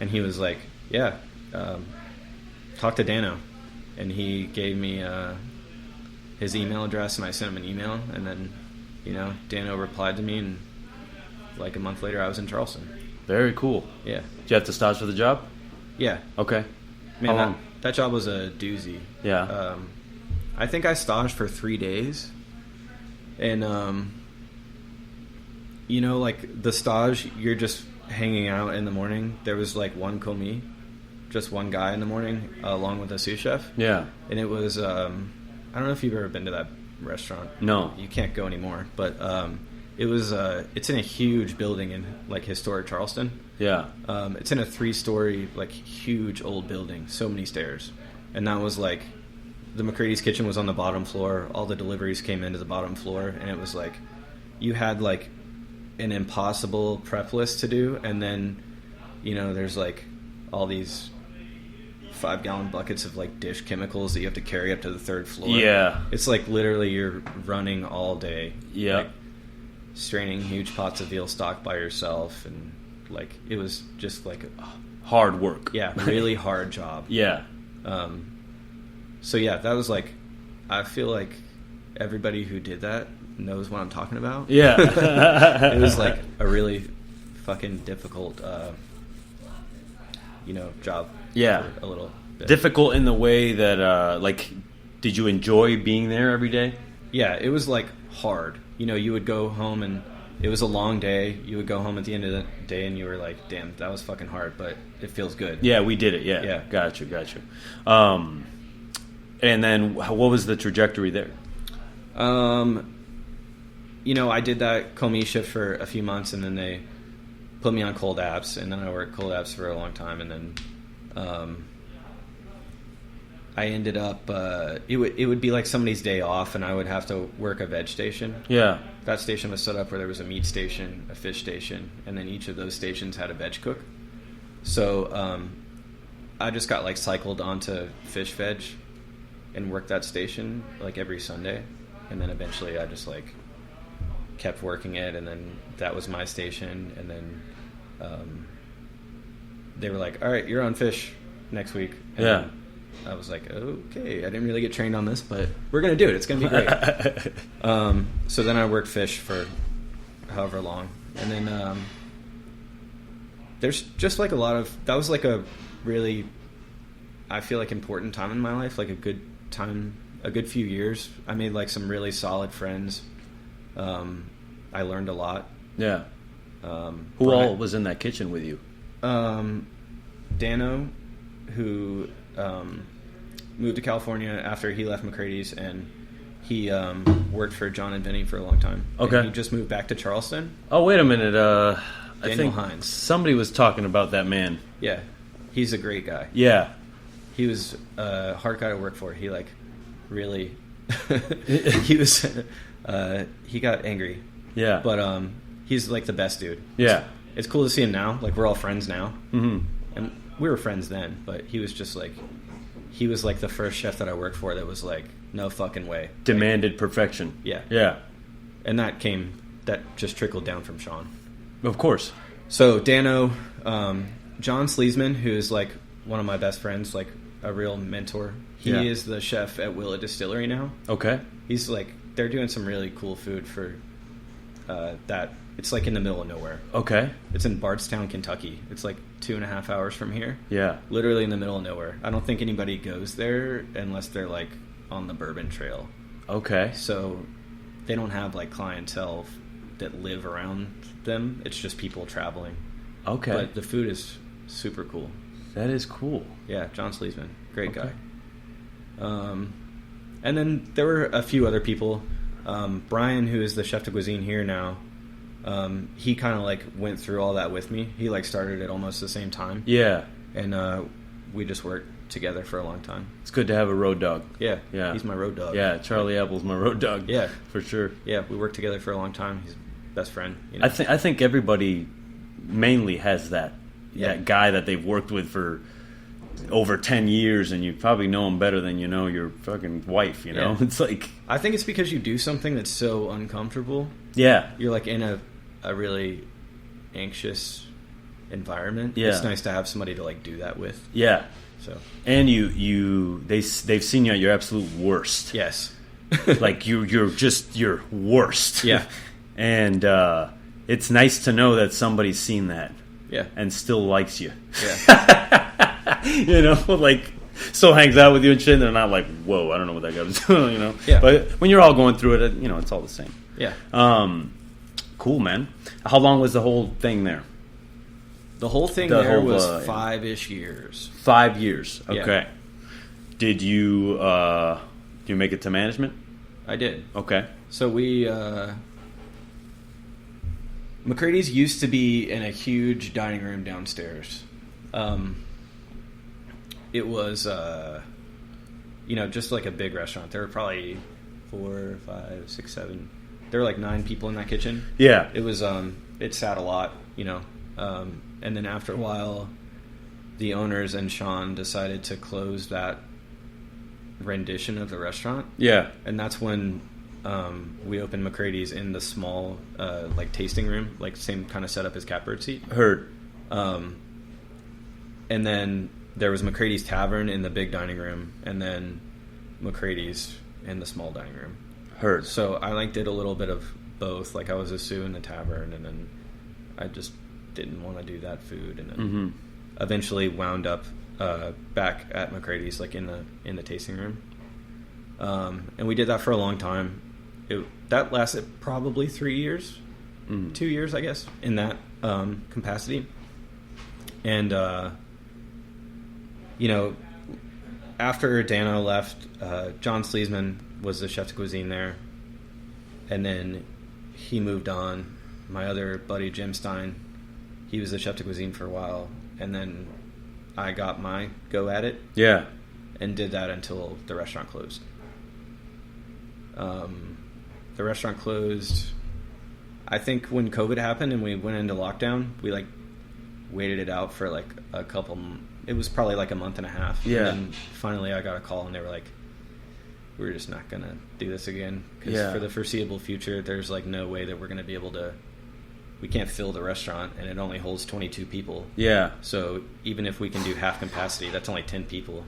And he was like, yeah, talk to Dano. And he gave me his email address, and I sent him an email. And then, Dano replied to me, and like a month later, I was in Charleston. Very cool. Yeah. Did you have to stage for the job? Yeah. Okay. Man, How long? That job was a doozy. Yeah. I think I staged for 3 days. And, like the stage, you're just hanging out in the morning. There was like one commis, just one guy in the morning, along with a sous chef. Yeah. And it was, I don't know if you've ever been to that restaurant. No. You can't go anymore. But it was, it's in a huge building in like historic Charleston. Yeah. It's in a 3-story, like huge old building, so many stairs. And that was like, the McCrady's kitchen was on the bottom floor. All the deliveries came into the bottom floor. And it was like, you had like an impossible prep list to do. And then, there's like all these 5-gallon buckets of like dish chemicals that you have to carry up to the 3rd floor. Yeah. It's like literally you're running all day. Yeah. Like, straining huge pots of veal stock by yourself. And like, it was just like hard work. Yeah. Really hard job. Yeah. So yeah, that was like, I feel like everybody who did that knows what I'm talking about. Yeah. It was like a really fucking difficult, job. Yeah. For a little bit. Difficult in the way that, did you enjoy being there every day? Yeah, it was like hard. You would go home and it was a long day. You would go home at the end of the day and you were like, damn, that was fucking hard, but it feels good. Yeah, we did it. Yeah. Yeah. Got you. And then what was the trajectory there? I did that commis shift for a few months, and then they put me on cold apps, and then I worked cold apps for a long time, and then I ended up it would be like somebody's day off, and I would have to work a veg station. Yeah. That station was set up where there was a meat station, a fish station, and then each of those stations had a veg cook. So I just got like cycled onto fish veg and worked that station like every Sunday, and then eventually I just like kept working it, and then that was my station, and then they were like, all right, you're on fish next week. And yeah. I was like, okay, I didn't really get trained on this, but we're gonna do it, it's gonna be great. So then I worked fish for however long, and then there's just like a lot of, that was like a really, I feel like, important time in my life, like a good time, a good few years. I made like some really solid friends. I learned a lot. Yeah. Who all was in that kitchen with you? Dano, who moved to California after he left McCrady's, and he worked for John and Vinny for a long time. Okay. And he just moved back to Charleston. Oh, wait a minute. I think Hines. Somebody was talking about that man. Yeah. He's a great guy. Yeah. He was a hard guy to work for. He like really he was he got angry. Yeah. But he's like the best dude. Yeah. It's cool to see him now. Like, we're all friends now. Mm-hmm. And we were friends then, but he was just like, he was like the first chef that I worked for that was like, no fucking way. Demanded perfection. Yeah. Yeah. And that just trickled down from Sean. Of course. So Dano, John Sleesman, who is like one of my best friends, like a real mentor. He is the chef at Willet Distillery now. Okay. He's like, they're doing some really cool food for that. It's like in the middle of nowhere. Okay. It's in Bardstown, Kentucky. It's like 2.5 hours from here. Yeah. Literally in the middle of nowhere. I don't think anybody goes there unless they're like on the Bourbon Trail. Okay. So they don't have like clientele that live around them. It's just people traveling. Okay. But the food is super cool. That is cool. Yeah, John Sleesman. Great guy. And then there were a few other people. Brian, who is the chef de cuisine here now, he kind of like went through all that with me. He like started at almost the same time. Yeah. And we just worked together for a long time. It's good to have a road dog. Yeah. Yeah. He's my road dog. Yeah, Charlie Apple's my road dog. Yeah. For sure. Yeah, we worked together for a long time. He's best friend. You know? I think everybody mainly has that guy that they've worked with for over 10 years, and you probably know him better than you know your fucking wife, you know? Yeah. It's like, I think it's because you do something that's so uncomfortable. Yeah. You're like in a really anxious environment. It's nice to have somebody to like do that with. Yeah. So and they've seen you at your absolute worst. Yes. Like you're just your worst. Yeah. And it's nice to know that somebody's seen that. Yeah. And still likes you. Yeah. You know, like still hangs out with you and shit. And they're not like, whoa, I don't know what that guy was doing. You know. Yeah. But when you're all going through it, you know, it's all the same. Yeah. Cool, man. How long was the whole thing there? The whole thing there was 5-ish years. 5 years. Okay. Yeah. Did you make it to management? I did. Okay. So we McCrady's used to be in a huge dining room downstairs. It was just like a big restaurant. There were probably 4, 5, 6, 7. There were like 9 people in that kitchen. Yeah. It was it sat a lot, you know. And then after a while, the owners and Sean decided to close that rendition of the restaurant. Yeah. And that's when we opened McCrady's in the small like tasting room, like same kind of setup as Catbird Seat. Heard. And then there was McCrady's Tavern in the big dining room, and then McCrady's in the small dining room. Heard. So I like did a little bit of both. Like I was a Sous in the tavern, and then I just didn't want to do that food, and then eventually wound up back at McCrady's, like in the tasting room. And we did that for a long time. That lasted probably 3 years, 2 years, I guess, in that capacity. And after Dano left, John Sleesman was the chef de cuisine there, and then he moved on. My other buddy Jim Stein, he was the chef de cuisine for a while, and then I got my go at it. Yeah. And did that until the restaurant closed. The restaurant closed, I think, when COVID happened and we went into lockdown. We like waited it out for like a couple. It was probably like a month and a half. Yeah. And then finally, I got a call and they were like, "We're just not gonna do this again because for the foreseeable future, there's like no way that we're gonna be able to. We can't fill the restaurant, and it only holds 22 people. Yeah. So even if we can do half capacity, that's only 10 people.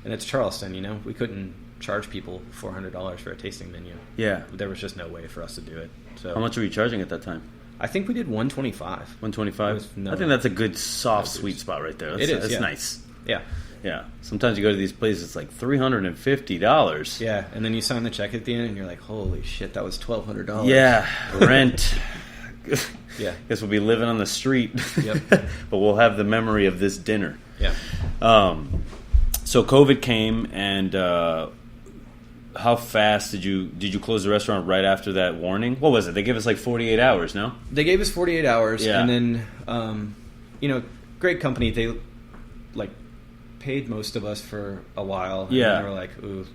And it's Charleston, you know. We couldn't charge people $400 for a tasting menu. Yeah. There was just no way for us to do it. So how much were you charging at that time? I think we did 125. 125? I think that's a good soft sweet spot right there. That's nice. Yeah. Yeah. Sometimes you go to these places, it's like $350. Yeah, and then you sign the check at the end, and you're like, holy shit, that was $1,200. Yeah, rent. Yeah. Guess we'll be living on the street. Yep. But we'll have the memory of this dinner. Yeah. So COVID came, and how fast did you close the restaurant right after that warning? What was it? They gave us like 48 hours, no? They gave us 48 hours, yeah. And then, great company. They like paid most of us for a while. And yeah. They were like, ooh,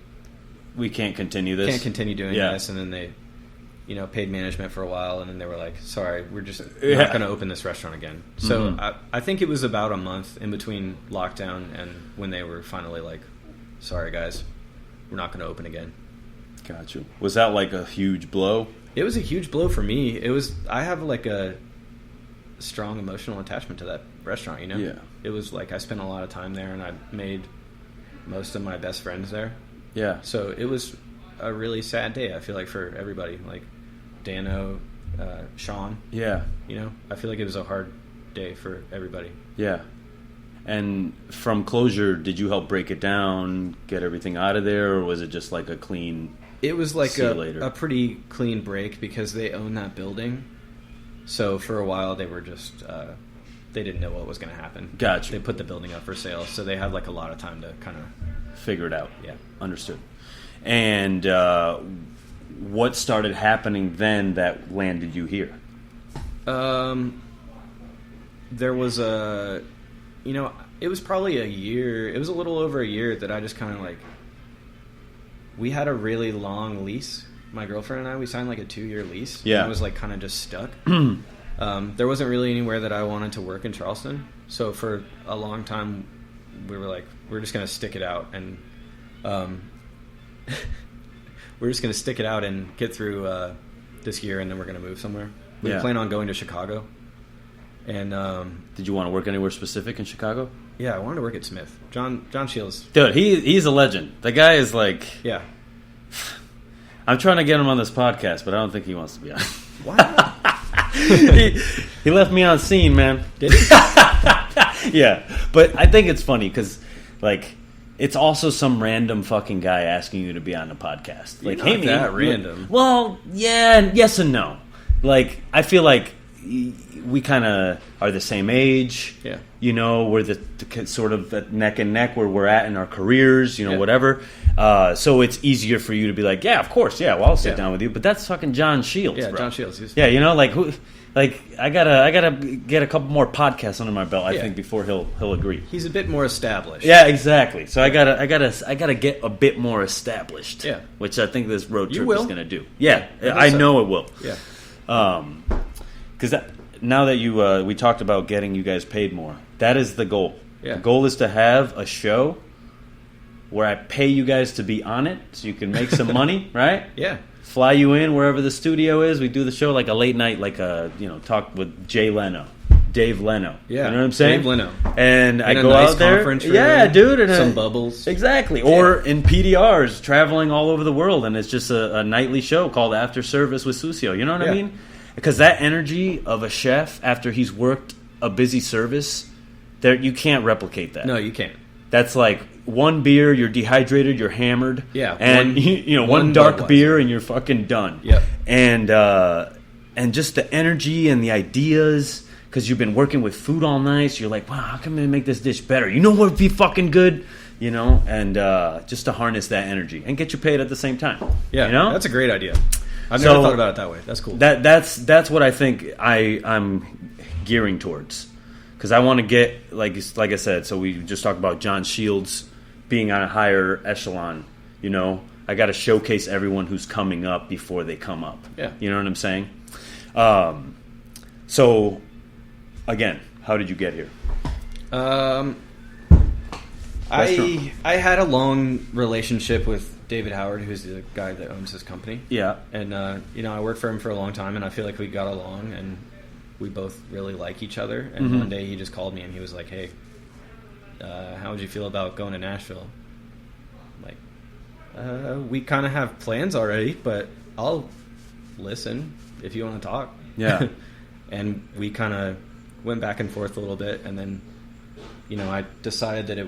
we can't continue this. Can't continue doing this. And then they, paid management for a while, and then they were like, sorry, we're just not going to open this restaurant again. So I think it was about a month in between lockdown and when they were finally like, sorry guys, we're not going to open again. Got you. Was that like a huge blow? It was a huge blow for me. I have like a strong emotional attachment to that restaurant, Yeah. It was like I spent a lot of time there, and I made most of my best friends there. Yeah. So it was a really sad day, I feel like, for everybody. Like Dano, Sean. Yeah. I feel like it was a hard day for everybody. Yeah. And from closure, did you help break it down, get everything out of there, or was it just like a clean... It was like a pretty clean break because they own that building. So for a while they were just... they didn't know what was going to happen. Gotcha. They put the building up for sale, so they had like a lot of time to kind of... figure it out. Yeah. Understood. And what started happening then that landed you here? There was it was probably a year. It was a little over a year that I just kind of like... We had a really long lease. My girlfriend and I, we signed like a 2-year lease. Yeah. And I was like kind of just stuck. There wasn't really anywhere that I wanted to work in Charleston. So for a long time, we were like, we're just going to stick it out. And we're just going to stick it out and get through this year, and then we're going to move somewhere. We plan on going to Chicago. And did you want to work anywhere specific in Chicago? Yeah, I wanted to work at Smith. John Shields. Dude, he's a legend. The guy is like... Yeah. I'm trying to get him on this podcast, but I don't think he wants to be on. Why not? he left me on scene, man. Did he? Yeah, but I think it's funny because, like, it's also some random fucking guy asking you to be on the podcast. Like, hey, that random. Well, yeah, yes and no. Like, I feel like we kind of are the same age. Yeah. You know, we're the sort of neck and neck where we're at in our careers, you know, whatever. So it's easier for you to be like, yeah, of course, yeah, well, I'll sit down with you. But that's fucking John Shields, bro. John Shields. Yeah, you know, like who... Like I gotta get a couple more podcasts under my belt, I think, before he'll agree. He's a bit more established. Yeah, exactly. So I gotta get a bit more established. Yeah, which I think this road trip is gonna do. Yeah, I know it will. Yeah, because now that we talked about getting you guys paid more, that is the goal. Yeah, the goal is to have a show where I pay you guys to be on it, so you can make some money, right? Yeah. Fly you in wherever the studio is. We do the show like a late night, like a talk with Dave Leno. Yeah, you know what I'm saying? Dave Leno. And I go out there, dude, and some bubbles, exactly. Or in PDRs, traveling all over the world, and it's just a nightly show called After Service with Sucio. You know what I mean? Because that energy of a chef after he's worked a busy service, there you can't replicate that. No, you can't. That's like one beer, you're dehydrated, you're hammered. Yeah, and one dark beer, and you're fucking done. Yeah, and just the energy and the ideas, because you've been working with food all night. So you're like, wow, how can I make this dish better? You know what would be fucking good? You know, and just to harness that energy and get you paid at the same time. Yeah, you know, that's a great idea. I've never thought about it that way. That's cool. That's what I think I'm gearing towards. Because I want to get, like I said, so we just talked about John Shields being on a higher echelon. You know, I got to showcase everyone who's coming up before they come up. Yeah. You know what I'm saying? So, again, how did you get here? I had a long relationship with David Howard, who's the guy that owns this company. Yeah. And, I worked for him for a long time, and I feel like we got along, and we both really like each other. And one day he just called me and he was like, hey, how would you feel about going to Nashville? I'm like, we kind of have plans already, but I'll listen if you want to talk. Yeah. And we kind of went back and forth a little bit, and then, I decided that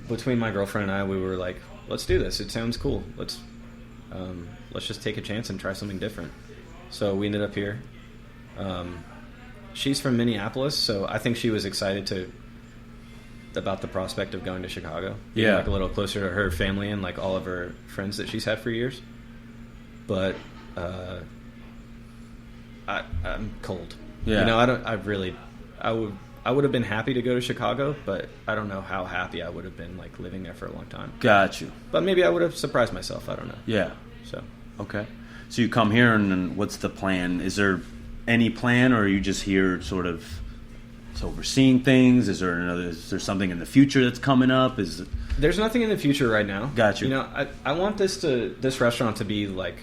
between my girlfriend and I, we were like, let's do this. It sounds cool. Let's just take a chance and try something different. So we ended up here. She's from Minneapolis, so I think she was excited about the prospect of going to Chicago. Yeah, like a little closer to her family and like all of her friends that she's had for years. But I'm cold. Yeah, I would have been happy to go to Chicago, but I don't know how happy I would have been like living there for a long time. Got you. But maybe I would have surprised myself. I don't know. Yeah. So okay. So you come here, and what's the plan? Is there any plan, or are you just here sort of overseeing things? Is there something in the future that's coming up? There's nothing in the future right now. Got you. I want this restaurant to be like,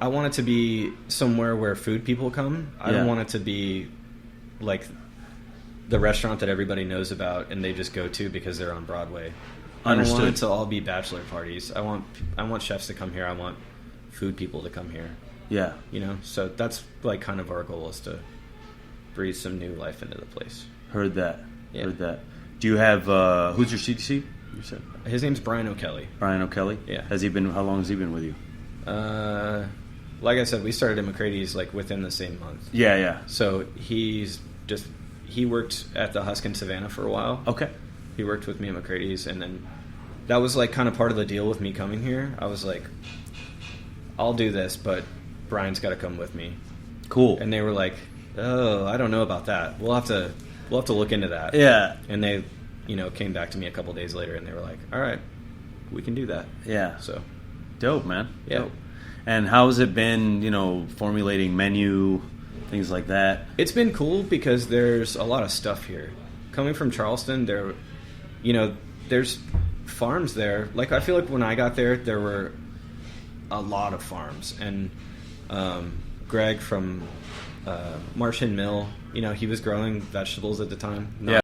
I want it to be somewhere where food people come. I don't want it to be like the restaurant that everybody knows about and they just go to because they're on Broadway. Understood. I don't want it to all be bachelor parties. I want chefs to come here. I want food people to come here. Yeah. So that's like kind of our goal, is to breathe some new life into the place. Heard that. Yeah. Heard that. Do you have, who's your CDC? You said? His name's Brian O'Kelly. Brian O'Kelly? Yeah. How long has he been with you? Like I said, we started at McCrady's like within the same month. Yeah, yeah. So he worked at the Husk in Savannah for a while. Okay. He worked with me at McCrady's, and then that was like kind of part of the deal with me coming here. I was like, I'll do this, but Brian's got to come with me. Cool. And they were like, oh, I don't know about that. We'll have to look into that. Yeah. And they, came back to me a couple days later, and they were like, all right, we can do that. Yeah. So dope, man. Yeah. Dope. And how has it been, formulating menu, things like that? It's been cool because there's a lot of stuff here. Coming from Charleston, there's farms there. Like, I feel like when I got there were a lot of farms. And Greg from Martian Mill, he was growing vegetables at the time. Yeah.